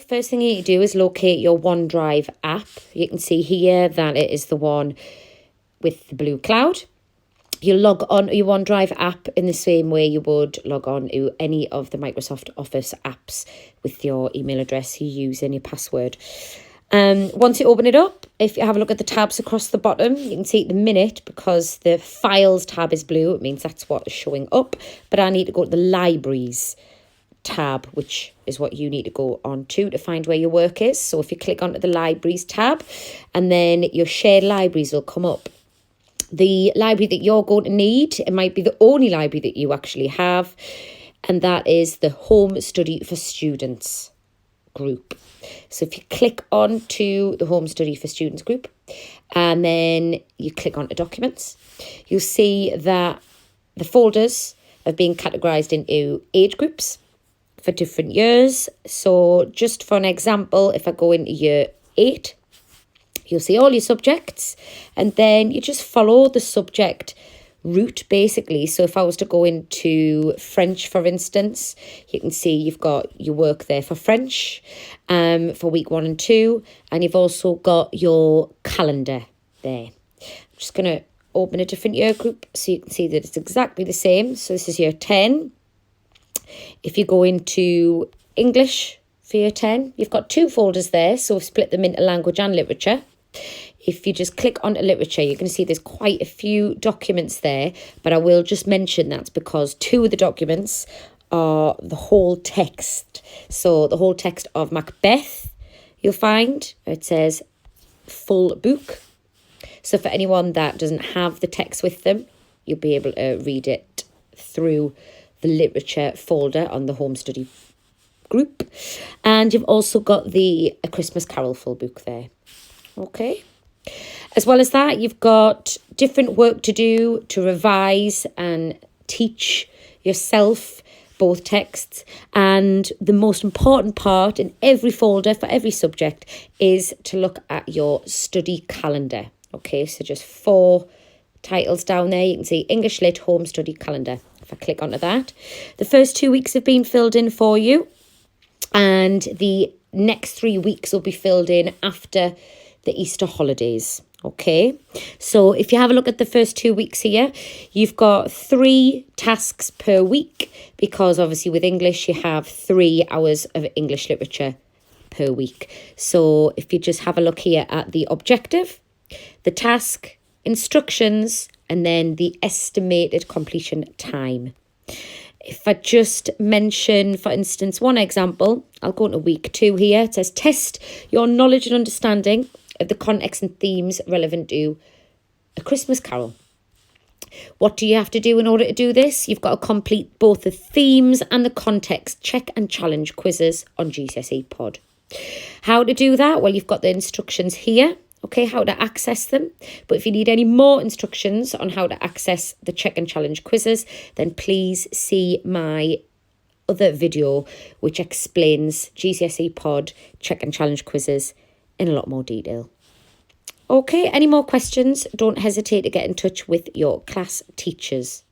first thing you need to do is locate your OneDrive app. You can see here that it is the one with the blue cloud. You log on to your OneDrive app in the same way you would log on to any of the Microsoft Office apps with your email address you use and your password. Once you open it up, if you have a look at the tabs across the bottom, you can see at the minute, because the Files tab is blue, it means that's what is showing up. But I need to go to the Libraries tab, which is what you need to go on to find where your work is. So if you click onto the Libraries tab, and then your shared libraries will come up. The library that you're going to need, it might be the only library that you actually have, and that is the Home Study for Students group. So if you click on to the Home Study for Students group, and then you click onto Documents, you'll see that the folders have been categorised into age groups for different years. So just for an example, if I go into year 8, you'll see all your subjects, and then you just follow the subject route basically. So if I was to go into French, for instance, you can see you've got your work there for French for week 1 and 2, and you've also got your calendar there. I'm just going to open a different year group so you can see that it's exactly the same. So this is year 10. If you go into English for year 10, you've got 2 folders there, so we've split them into language and literature. If you just click onto literature, you're going to see there's quite a few documents there, but I will just mention that's because 2 of the documents are the whole text. So the whole text of Macbeth, you'll find, it says full book. So for anyone that doesn't have the text with them, you'll be able to read it through the literature folder on the Home Study group. And you've also got the A Christmas Carol full book there. Okay. As well as that, you've got different work to do to revise and teach yourself both texts. And the most important part in every folder for every subject is to look at your study calendar. Okay, so just 4 titles down there. You can see English Lit Home Study Calendar. If I click onto that, the first 2 weeks have been filled in for you, and the next 3 weeks will be filled in after the Easter holidays. Okay, so if you have a look at the first 2 weeks here, you've got 3 tasks per week, because obviously with English you have 3 hours of English literature per week. So if you just have a look here at the objective, the task, instructions, and then the estimated completion time. If I just mention, for instance, one example, I'll go into week 2 here. It says test your knowledge and understanding of the context and themes relevant to A Christmas Carol. What do you have to do in order to do this? You've got to complete both the themes and the context check and challenge quizzes on GCSE Pod. How to do that? Well, you've got the instructions here. Okay, how to access them. But if you need any more instructions on how to access the check and challenge quizzes, then please see my other video which explains GCSE Pod check and challenge quizzes in a lot more detail. Okay, any more questions? Don't hesitate to get in touch with your class teachers.